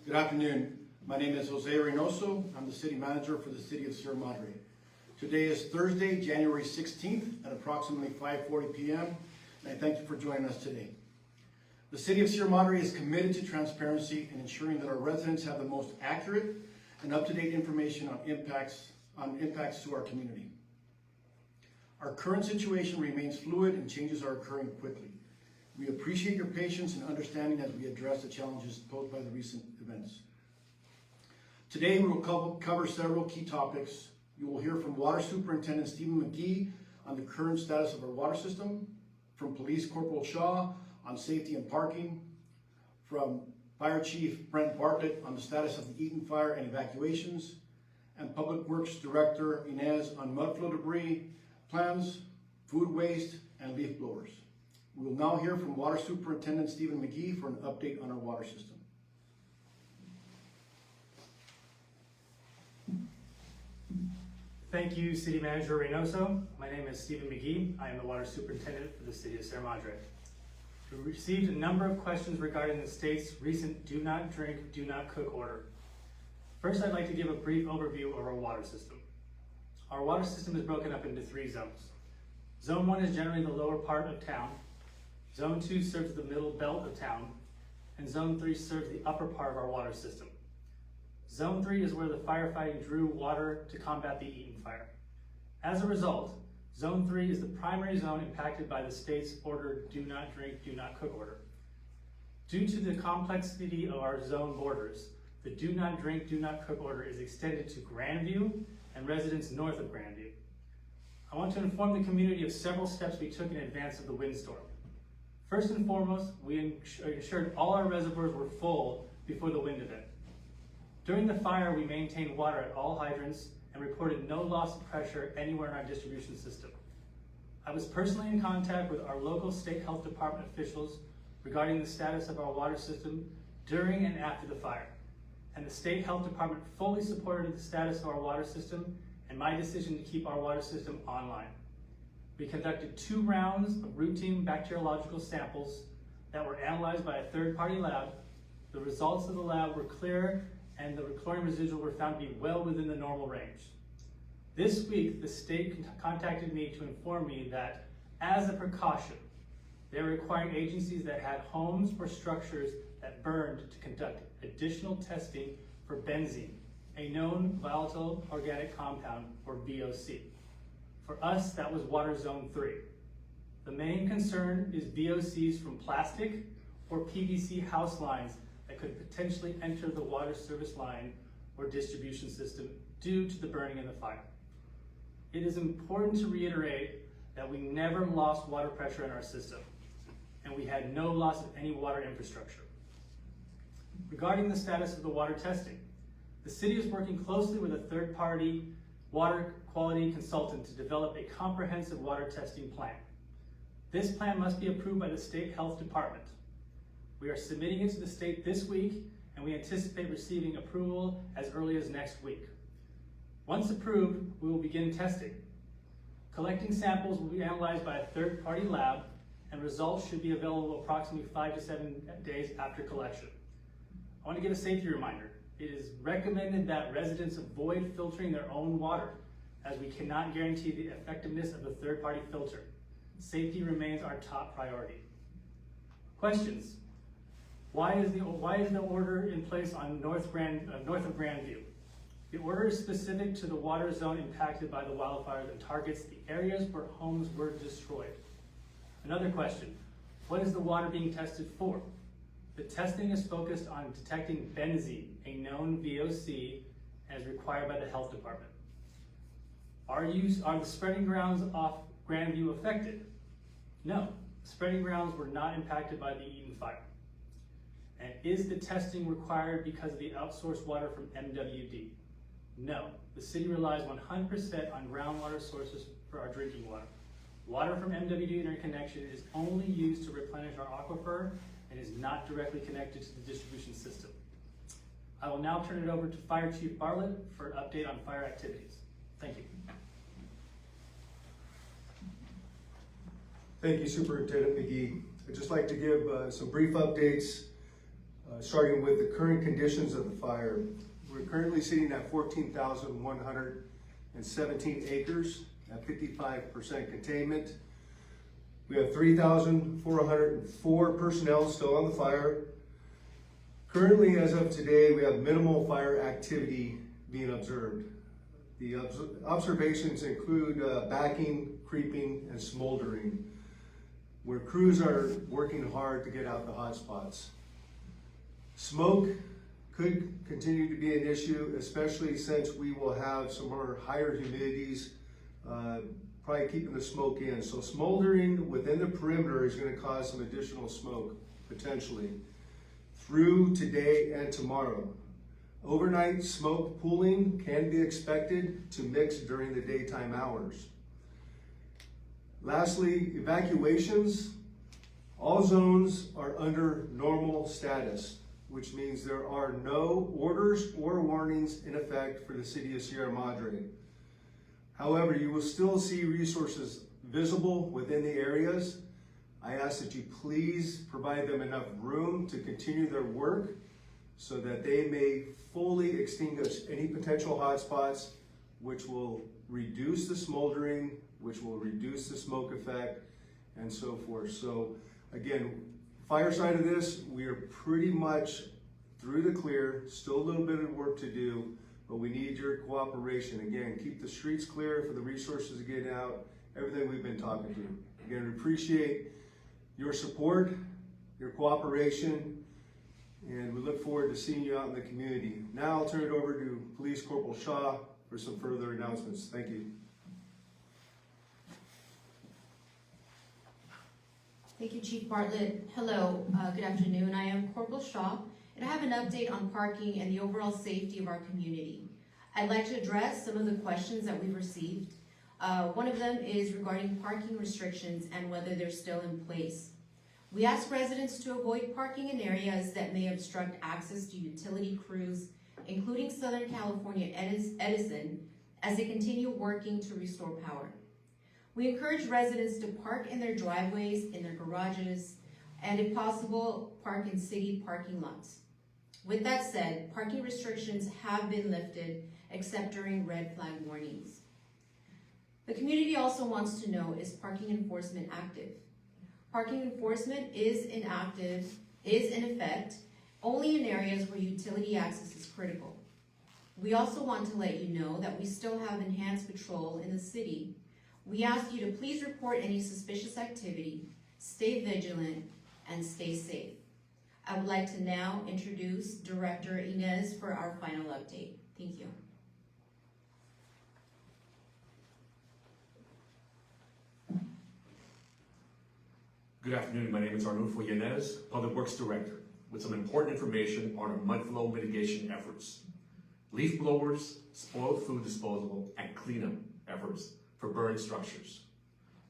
Good afternoon. My name is Jose Reynoso. I'm the city manager for the city of Sierra Madre. Today is Thursday, January 16th at approximately 5:40 p.m. and I thank you for joining us today. The city of Sierra Madre is committed to transparency and ensuring that our residents have the most accurate and up-to-date information on impacts to our community. Our current situation remains fluid and changes are occurring quickly. We appreciate your patience and understanding as we address the challenges posed by the recent events. Today we will cover several key topics. You will hear from Water Superintendent Stephen McGee on the current status of our water system, from Police Corporal Shaw on safety and parking, from Fire Chief Brent Bartlett on the status of the Eaton fire and evacuations, and Public Works Director Inez on mud flow debris plans, food waste, and leaf blowers. We will now hear from Water Superintendent Stephen McGee for an update on our water system. Thank you, City Manager Reynoso. My name is Stephen McGee. I am the Water Superintendent for the City of Sierra Madre. We received a number of questions regarding the state's recent do not drink, do not cook order. First, I'd like to give a brief overview of our water system. Our water system is broken up into 3 zones. Zone 1 is generally the lower part of town. Zone 2 serves the middle belt of town, and Zone 3 serves the upper part of our water system. Zone 3 is where the firefighting drew water to combat the Eaton fire. As a result, Zone 3 is the primary zone impacted by the state's ordered do not drink, do not cook order. Due to the complexity of our zone borders, the do not drink, do not cook order is extended to Grandview and residents north of Grandview. I want to inform the community of several steps we took in advance of the windstorm. First and foremost, we ensured all our reservoirs were full before the wind event. During the fire, we maintained water at all hydrants and reported no loss of pressure anywhere in our distribution system. I was personally in contact with our local state health department officials regarding the status of our water system during and after the fire. And the state health department fully supported the status of our water system and my decision to keep our water system online. We conducted 2 rounds of routine bacteriological samples that were analyzed by a third-party lab. The results of the lab were clear and the chlorine residual were found to be well within the normal range. This week, the state contacted me to inform me that, as a precaution, they're requiring agencies that had homes or structures that burned to conduct additional testing for benzene, a known volatile organic compound, or VOC. For us, that was water zone 3. The main concern is VOCs from plastic or PVC house lines that could potentially enter the water service line or distribution system due to the burning in the fire. It is important to reiterate that we never lost water pressure in our system, and we had no loss of any water infrastructure. Regarding the status of the water testing, the city is working closely with a third-party water quality consultant to develop a comprehensive water testing plan. This plan must be approved by the state health department. We are submitting it to the state this week, and we anticipate receiving approval as early as next week. Once approved, we will begin testing. Collecting samples will be analyzed by a third-party lab, and results should be available approximately 5 to 7 days after collection. I want to give a safety reminder. It is recommended that residents avoid filtering their own water, as we cannot guarantee the effectiveness of the third-party filter. Safety remains our top priority. Questions? Why is the order in place on north of Grandview? The order is specific to the water zone impacted by the wildfires and targets the areas where homes were destroyed. Another question, what is the water being tested for? The testing is focused on detecting benzene, a known VOC, as required by the health department. Are the spreading grounds off Grandview affected? No, the spreading grounds were not impacted by the Eaton fire. And is the testing required because of the outsourced water from MWD? No, the city relies 100% on groundwater sources for our drinking water. Water from MWD interconnection is only used to replenish our aquifer and is not directly connected to the distribution system. I will now turn it over to Fire Chief Bartlett for an update on fire activities. Thank you. Thank you, Superintendent McGee. I'd just like to give some brief updates Starting with the current conditions of the fire. We're currently sitting at 14,117 acres at 55% containment. We have 3,404 personnel still on the fire. Currently, as of today, we have minimal fire activity being observed. The observations include backing, creeping, and smoldering, where crews are working hard to get out the hot spots. Smoke could continue to be an issue, especially since we will have some more higher humidities, probably keeping the smoke in. So smoldering within the perimeter is going to cause some additional smoke, potentially, through today and tomorrow. Overnight smoke pooling can be expected to mix during the daytime hours. Lastly, evacuations. All zones are under normal status, which means there are no orders or warnings in effect for the city of Sierra Madre. However, you will still see resources visible within the areas. I ask that you please provide them enough room to continue their work so that they may fully extinguish any potential hotspots, which will reduce the smoldering, which will reduce the smoke effect, and so forth. So again, fire side of this, we are pretty much through the clear, still a little bit of work to do, but we need your cooperation. Again, keep the streets clear for the resources to get out, everything we've been talking to. Again, we appreciate your support, your cooperation, and we look forward to seeing you out in the community. Now I'll turn it over to Police Corporal Shaw for some further announcements. Thank you. Thank you, Chief Bartlett. Hello, good afternoon. I am Corporal Shaw, and I have an update on parking and the overall safety of our community. I'd like to address some of the questions that we've received. One of them is regarding parking restrictions and whether they're still in place. We ask residents to avoid parking in areas that may obstruct access to utility crews, including Southern California Edison, as they continue working to restore power. We encourage residents to park in their driveways, in their garages, and if possible, park in city parking lots. With that said, parking restrictions have been lifted, except during red flag warnings. The community also wants to know, is parking enforcement active? Parking enforcement is in effect only in areas where utility access is critical. We also want to let you know that we still have enhanced patrol in the city. We ask you to please report any suspicious activity, stay vigilant, and stay safe. I would like to now introduce Director Inez for our final update. Thank you. Good afternoon, my name is Arnulfo Yanez, Public Works Director, with some important information on our mud flow mitigation efforts. Leaf blowers, spoiled food disposal, and cleanup efforts for burned structures.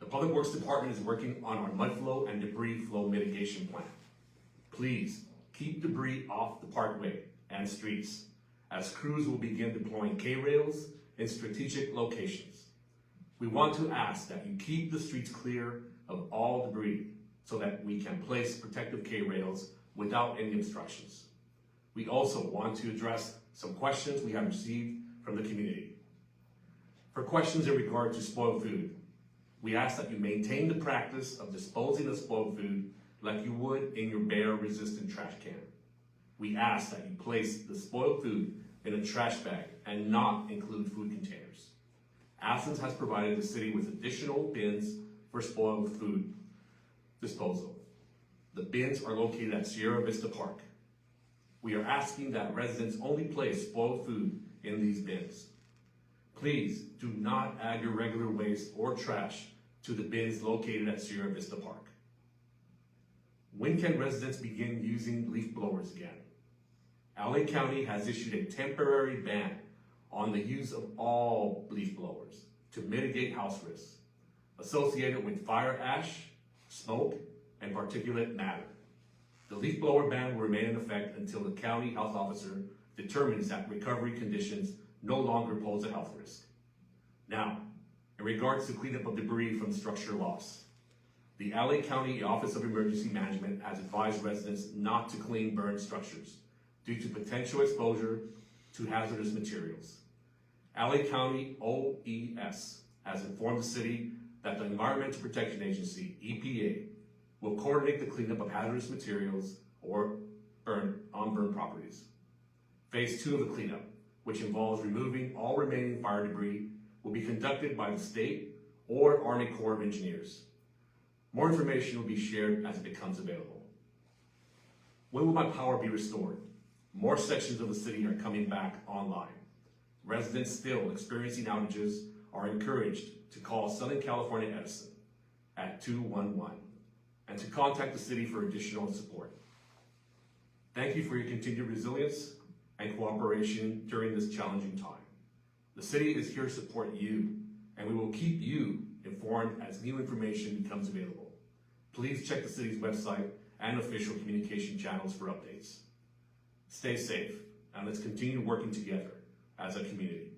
The Public Works Department is working on our mud flow and debris flow mitigation plan. Please keep debris off the parkway and streets, as crews will begin deploying K-rails in strategic locations. We want to ask that you keep the streets clear of all debris so that we can place protective K-rails without any obstructions. We also want to address some questions we have received from the community. For questions in regard to spoiled food, we ask that you maintain the practice of disposing of spoiled food like you would in your bear-resistant trash can. We ask that you place the spoiled food in a trash bag and not include food containers. Athens has provided the city with additional bins for spoiled food disposal. The bins are located at Sierra Vista Park. We are asking that residents only place spoiled food in these bins. Please do not add your regular waste or trash to the bins located at Sierra Vista Park. When can residents begin using leaf blowers again? LA County has issued a temporary ban on the use of all leaf blowers to mitigate house risks associated with fire ash, smoke, and particulate matter. The leaf blower ban will remain in effect until the county health officer determines that recovery conditions no longer pose a health risk. Now, in regards to cleanup of debris from structure loss, The LA County Office of Emergency Management has advised residents not to clean burned structures due to potential exposure to hazardous materials. LA County OES has informed the city that the Environmental Protection Agency, EPA, will coordinate the cleanup of hazardous materials or burned properties. Phase 2 of the cleanup, which involves removing all remaining fire debris, will be conducted by the state or Army Corps of Engineers. More information will be shared as it becomes available. When will my power be restored? More sections of the city are coming back online. Residents still experiencing outages are encouraged to call Southern California Edison at 211 and to contact the city for additional support. Thank you for your continued resilience and cooperation during this challenging time. The city is here to support you, and we will keep you informed as new information becomes available. Please check the city's website and official communication channels for updates. Stay safe, and let's continue working together as a community.